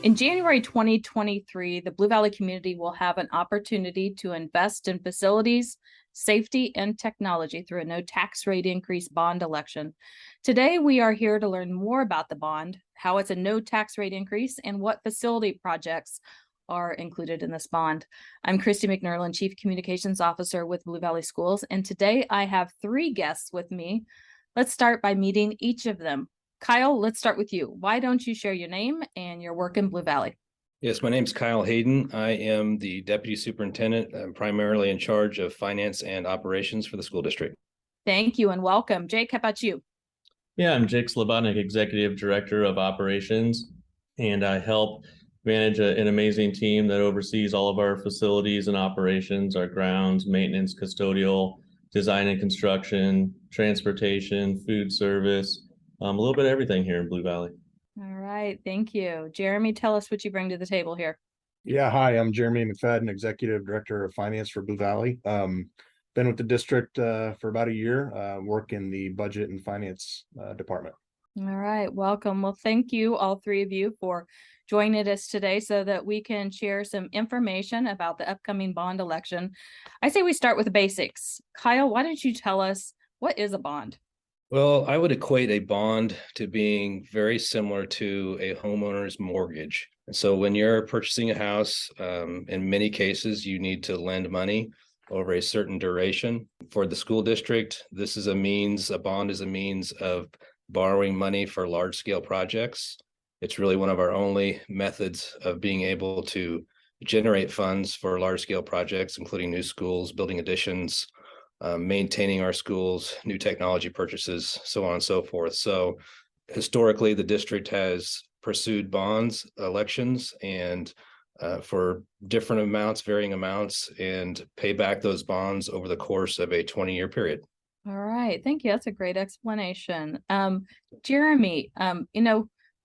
In January 2023, the Blue Valley community will have an opportunity to invest in facilities, safety, and technology through a no tax rate increase bond election. Today, we are here to learn more about the bond, how it's a no tax rate increase, and what facility projects are included in this bond. I'm Kristi McNerlin, Chief Communications Officer with Blue Valley Schools, and today I have three guests with me. Let's start by meeting each of them. Kyle, let's start with you. Why don't you share your name and your work in Blue Valley? Yes, my name's Kyle Hayden. I am the Deputy Superintendent. I'm primarily in charge of finance and operations for the school district. Thank you and welcome. Jake, how about you? Yeah, I'm Jake Slobodnik, Executive Director of Operations, and I help manage an amazing team that oversees all of our facilities and operations, our grounds, maintenance, custodial, design and construction, transportation, food service, a little bit of everything here in Blue Valley. All right, thank you. Jeremy, tell us what you bring to the table here. Yeah, hi, I'm Jeremy McFadden, Executive Director of Finance for Blue Valley. Been with the district for about a year, work in the budget and finance department. All right, welcome. Well, thank you, all three of you, for joining us today so that we can share some information about the upcoming bond election. I say we start with the basics. Kyle, why don't you tell us what is a bond? Well, I would equate a bond to being very similar to a homeowner's mortgage. And so when you're purchasing a house, in many cases, you need to lend money over a certain duration. For the school district, a bond is a means of borrowing money for large scale projects. It's really one of our only methods of being able to generate funds for large scale projects, including new schools, building additions, maintaining our schools, new technology purchases, so on and so forth. So historically, the district has pursued bonds, elections, and for different amounts, varying amounts, and pay back those bonds over the course of a 20-year period. All right, thank you. That's a great explanation. Jeremy,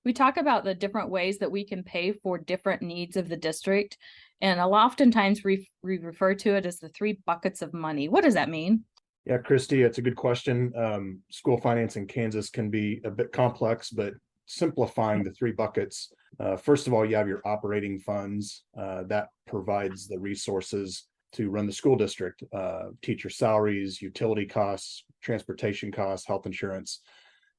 we talk about the different ways that we can pay for different needs of the district. And oftentimes we refer to it as the three buckets of money. What does that mean? Yeah, Kristi, it's a good question. School finance in Kansas can be a bit complex, but simplifying the three buckets. First of all, you have your operating funds that provides the resources to run the school district, teacher salaries, utility costs, transportation costs, health insurance,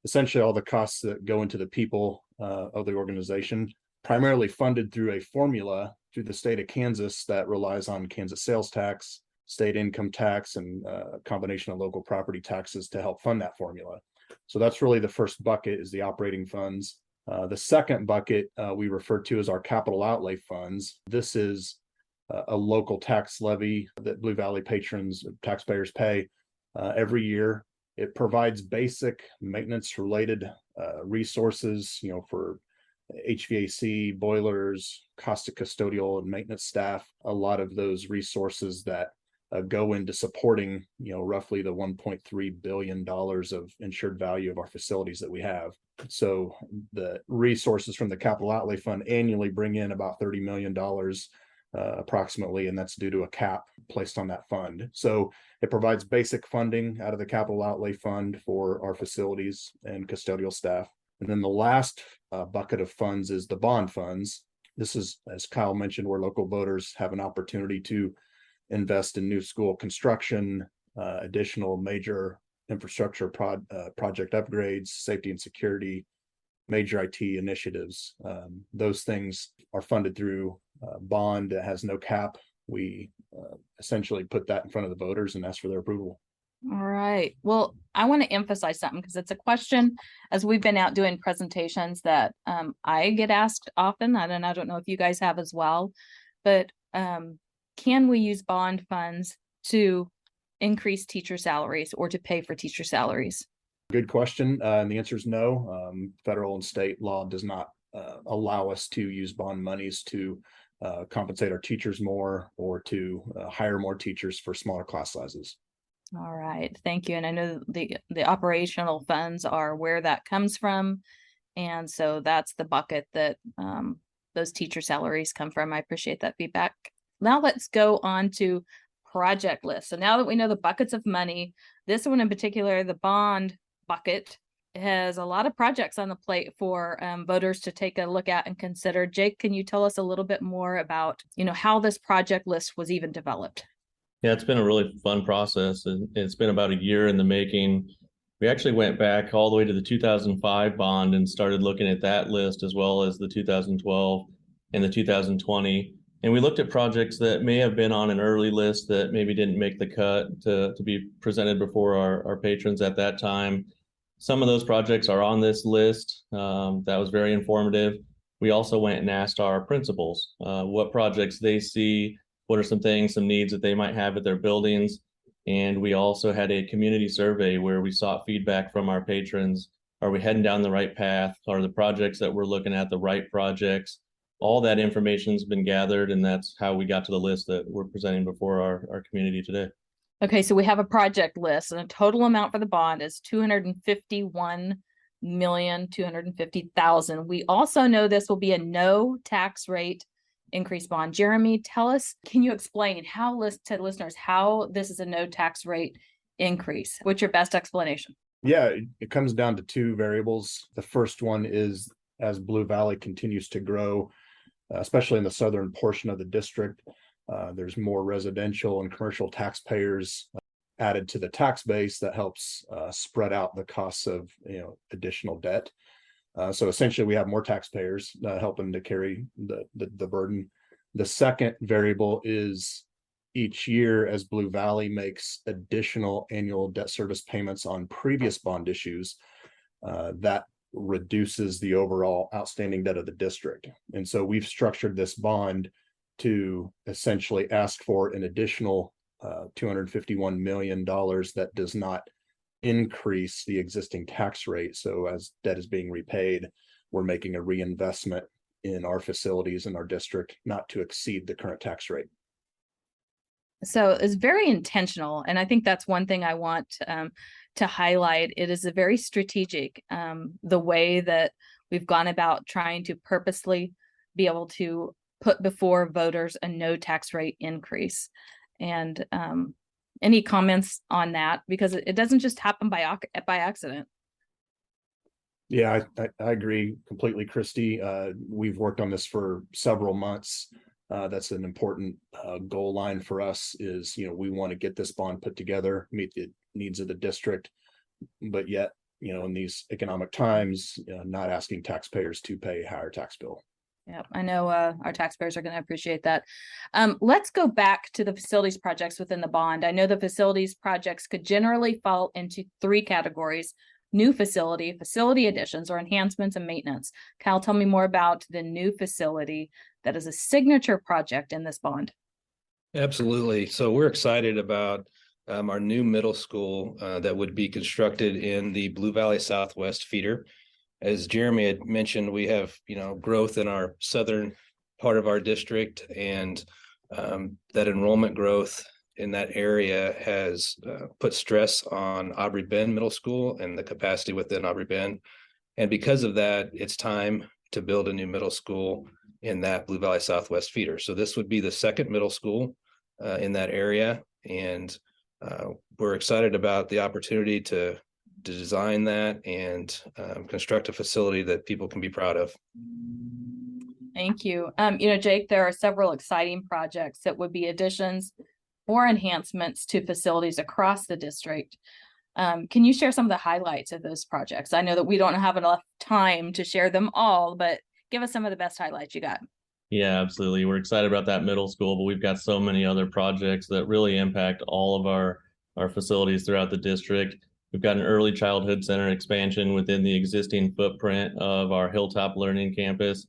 essentially all the costs that go into the people of the organization, primarily funded through a formula through the state of Kansas that relies on Kansas sales tax, state income tax, and a combination of local property taxes to help fund that formula. So that's really the first bucket, is the operating funds. The second bucket we refer to as our capital outlay funds. This is a local tax levy that Blue Valley patrons, taxpayers pay every year. It provides basic maintenance related resources, for HVAC, boilers, cost of custodial and maintenance staff, a lot of those resources that go into supporting, roughly the $1.3 billion of insured value of our facilities that we have. So the resources from the capital outlay fund annually bring in about $30 million approximately, and that's due to a cap placed on that fund. So it provides basic funding out of the capital outlay fund for our facilities and custodial staff. And then the last bucket of funds is the bond funds. This is, as Kyle mentioned, where local voters have an opportunity to invest in new school construction, additional major infrastructure project upgrades, safety and security, major IT initiatives. Those things are funded through bond that has no cap. We essentially put that in front of the voters and ask for their approval. All right. Well, I want to emphasize something because it's a question as we've been out doing presentations that I get asked often, and I don't know if you guys have as well, but can we use bond funds to increase teacher salaries or to pay for teacher salaries? Good question. And the answer is no. Federal and state law does not allow us to use bond monies to compensate our teachers more or to hire more teachers for smaller class sizes. All right, thank you. And I know the operational funds are where that comes from. And so that's the bucket that those teacher salaries come from. I appreciate that feedback. Now let's go on to project lists. So now that we know the buckets of money, this one in particular, the bond bucket, has a lot of projects on the plate for voters to take a look at and consider. Jake, can you tell us a little bit more about, how this project list was even developed? Yeah, it's been a really fun process, and it's been about a year in the making. We actually went back all the way to the 2005 bond and started looking at that list, as well as the 2012 and the 2020. And we looked at projects that may have been on an early list that maybe didn't make the cut to be presented before our patrons at that time. Some of those projects are on this list. That was very informative. We also went and asked our principals what projects they see, what are some things, some needs that they might have at their buildings. And we also had a community survey where we sought feedback from our patrons. Are we heading down the right path? Are the projects that we're looking at the right projects? All that information has been gathered, and that's how we got to the list that we're presenting before our community today. Okay, so we have a project list, and the total amount for the bond is $251,250,000. We also know this will be a no tax rate increase bond. Jeremy, can you explain to listeners how this is a no tax rate increase? What's your best explanation? Yeah, it comes down to two variables. The first one is as Blue Valley continues to grow, especially in the southern portion of the district, there's more residential and commercial taxpayers added to the tax base that helps spread out the costs of additional debt. So essentially, we have more taxpayers helping to carry the burden. The second variable is each year as Blue Valley makes additional annual debt service payments on previous bond issues, that reduces the overall outstanding debt of the district. And so we've structured this bond to essentially ask for an additional $251 million that does not increase the existing tax rate. So as debt is being repaid, we're making a reinvestment in our facilities in our district not to exceed the current tax rate. So it's very intentional. And I think that's one thing I want to highlight. It is a very strategic, the way that we've gone about trying to purposely be able to put before voters a no tax rate increase. And any comments on that? Because it doesn't just happen by accident. Yeah, I agree completely, Kristi. We've worked on this for several months. That's an important goal line for us is, we want to get this bond put together, meet the needs of the district, but yet, in these economic times, not asking taxpayers to pay a higher tax bill. Yeah, I know our taxpayers are going to appreciate that. Let's go back to the facilities projects within the bond. I know the facilities projects could generally fall into three categories: new facility, facility additions, or enhancements and maintenance. Kyle, tell me more about the new facility that is a signature project in this bond. Absolutely. So we're excited about our new middle school that would be constructed in the Blue Valley Southwest feeder. As Jeremy had mentioned, we have, growth in our southern part of our district, and that enrollment growth in that area has put stress on Aubrey Bend Middle School and the capacity within Aubrey Bend. And because of that, it's time to build a new middle school in that Blue Valley Southwest feeder. So this would be the second middle school in that area. And we're excited about the opportunity to design that and construct a facility that people can be proud of. Thank you. Jake, there are several exciting projects that would be additions or enhancements to facilities across the district. Can you share some of the highlights of those projects? I know that we don't have enough time to share them all, but give us some of the best highlights you got. Yeah, absolutely. We're excited about that middle school, but we've got so many other projects that really impact all of our facilities throughout the district. We've got an early childhood center expansion within the existing footprint of our Hilltop Learning Campus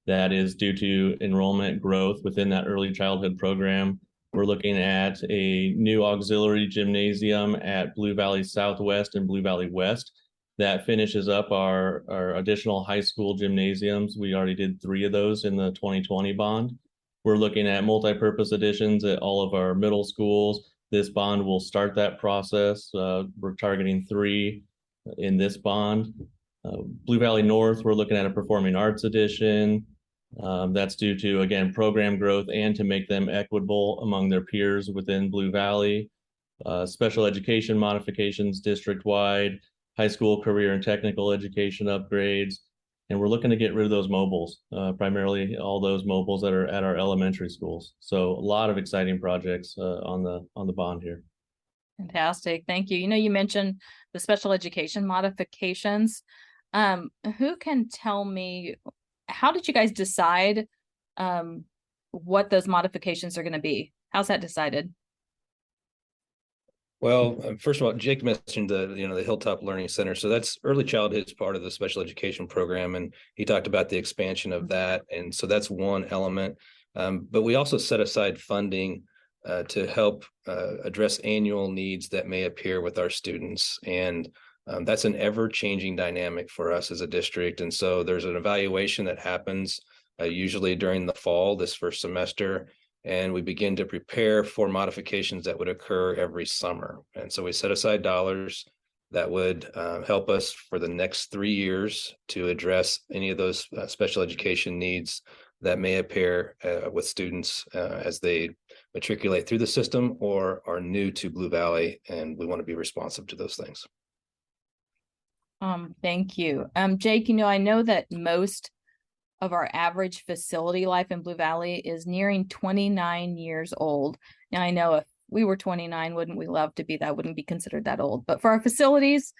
that is due to enrollment growth within that early childhood program. We're looking at a new auxiliary gymnasium at Blue Valley Southwest and Blue Valley West that finishes up our additional high school gymnasiums. We already did 3 of those in the 2020 bond. We're looking at multi-purpose additions at all of our middle schools. This bond will start that process. We're targeting 3 in this bond. Blue Valley North, we're looking at a performing arts addition. That's due to, again, program growth and to make them equitable among their peers within Blue Valley. Special education modifications district-wide. high school career and technical education upgrades. And we're looking to get rid of those mobiles, primarily all those mobiles that are at our elementary schools. So a lot of exciting projects on the bond here. Fantastic. Thank you. You mentioned the special education modifications. Who can tell me, how did you guys decide what those modifications are going to be? How's that decided? Well, first of all, Jake mentioned the Hilltop Learning Center. So that's early childhood is part of the special education program, and he talked about the expansion of that. And so that's one element. But we also set aside funding to help address annual needs that may appear with our students. And that's an ever-changing dynamic for us as a district. And so there's an evaluation that happens usually during the fall, this first semester, and we begin to prepare for modifications that would occur every summer. And so we set aside dollars that would help us for the next 3 years to address any of those special education needs that may appear with students as they matriculate through the system or are new to Blue Valley, and we want to be responsive to those things. Thank you. Jake, I know that most of our average facility life in Blue Valley is nearing 29 years old. Now, I know if we were 29, wouldn't we love to be that? Wouldn't be considered that old. But for our facilities,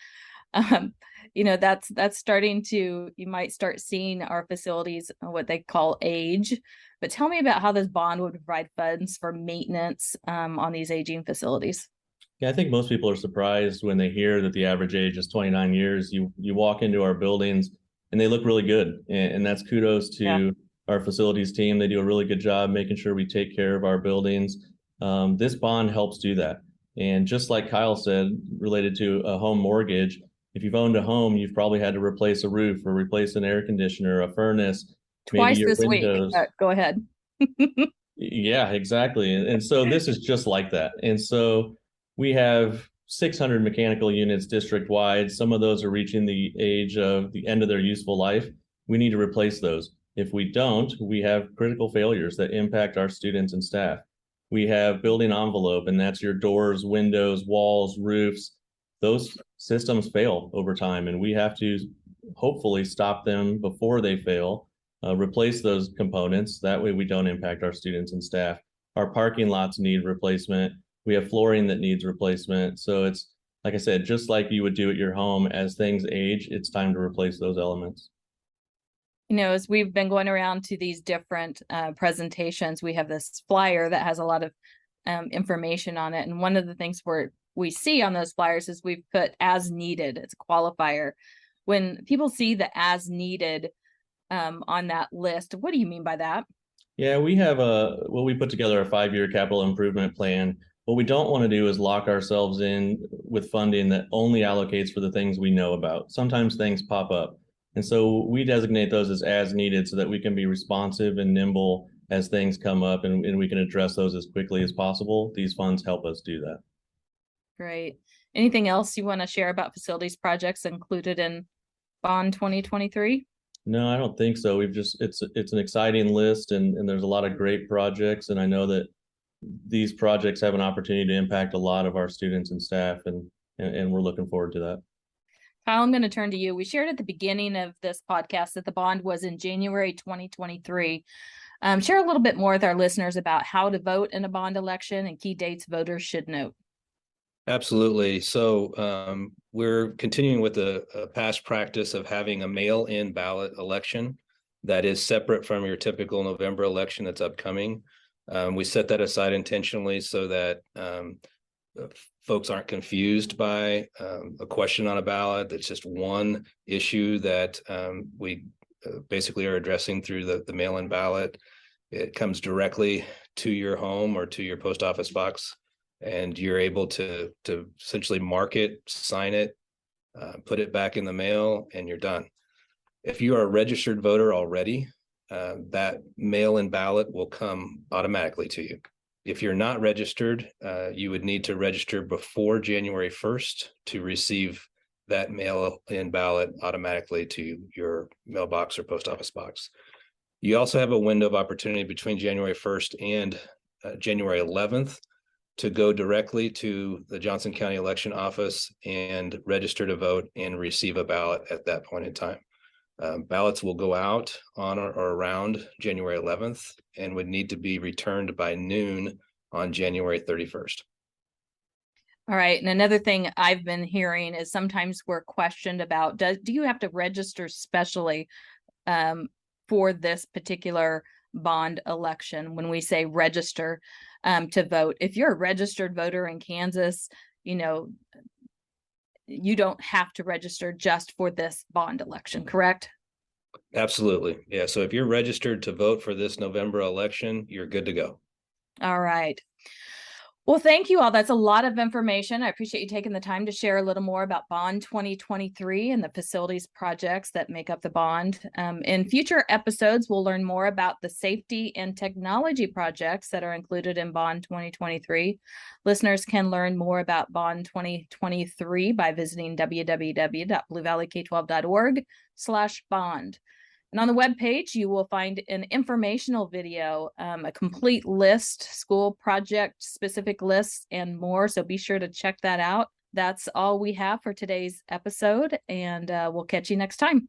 that's starting to, you might start seeing our facilities, what they call age. But tell me about how this bond would provide funds for maintenance on these aging facilities. Yeah, I think most people are surprised when they hear that the average age is 29 years. You walk into our buildings and they look really good. And that's kudos to our facilities team. They do a really good job making sure we take care of our buildings. This bond helps do that. And just like Kyle said, related to a home mortgage, if you've owned a home, you've probably had to replace a roof or replace an air conditioner, a furnace. Twice this week. Go ahead. Yeah, exactly. And so this is just like that. And so we have 600 mechanical units district-wide. Some of those are reaching the age of the end of their useful life. We need to replace those. If we don't, we have critical failures that impact our students and staff. We have building envelope, and that's your doors, windows, walls, roofs. Those systems fail over time, and we have to hopefully stop them before they fail, replace those components. That way we don't impact our students and staff. Our parking lots need replacement. We have flooring that needs replacement. So it's, like I said, just like you would do at your home, as things age, it's time to replace those elements. As we've been going around to these different presentations, we have this flyer that has a lot of information on it. And one of the things we see on those flyers is we've put as needed. It's a qualifier. When people see the as needed on that list, what do you mean by that? Yeah, we have we put together a 5-year capital improvement plan. What we don't want to do is lock ourselves in with funding that only allocates for the things we know about. Sometimes things pop up. And so we designate those as needed so that we can be responsive and nimble as things come up, and we can address those as quickly as possible. These funds help us do that. Great. Anything else you want to share about facilities projects included in Bond 2023? No, I don't think so. It's an exciting list, and there's a lot of great projects. And I know that these projects have an opportunity to impact a lot of our students and staff, and we're looking forward to that. Kyle, I'm going to turn to you. We shared at the beginning of this podcast that the bond was in January 2023. Share a little bit more with our listeners about how to vote in a bond election and key dates voters should note. Absolutely. So we're continuing with a past practice of having a mail-in ballot election that is separate from your typical November election that's upcoming. We set that aside intentionally so that folks aren't confused by a question on a ballot. It's just one issue that we basically are addressing through the mail-in ballot. It comes directly to your home or to your post office box, and you're able to essentially mark it, sign it, put it back in the mail, and you're done. If you are a registered voter already, that mail-in ballot will come automatically to you. If you're not registered, you would need to register before January 1st to receive that mail-in ballot automatically to your mailbox or post office box. You also have a window of opportunity between January 1st and January 11th to go directly to the Johnson County Election Office and register to vote and receive a ballot at that point in time. Ballots will go out on or around January 11th and would need to be returned by noon on January 31st. All right. And another thing I've been hearing is sometimes we're questioned about, do you have to register specially for this particular bond election? When we say register to vote, if you're a registered voter in Kansas, you know, you don't have to register just for this bond election, correct? Absolutely. Yeah. So if you're registered to vote for this November election, you're good to go. All right. Well, thank you all. That's a lot of information. I appreciate you taking the time to share a little more about Bond 2023 and the facilities projects that make up the bond. In future episodes, we'll learn more about the safety and technology projects that are included in Bond 2023. Listeners can learn more about Bond 2023 by visiting www.bluevalleyk12.org/bond. And on the webpage, you will find an informational video, a complete list, school project specific lists, and more. So be sure to check that out. That's all we have for today's episode, and we'll catch you next time.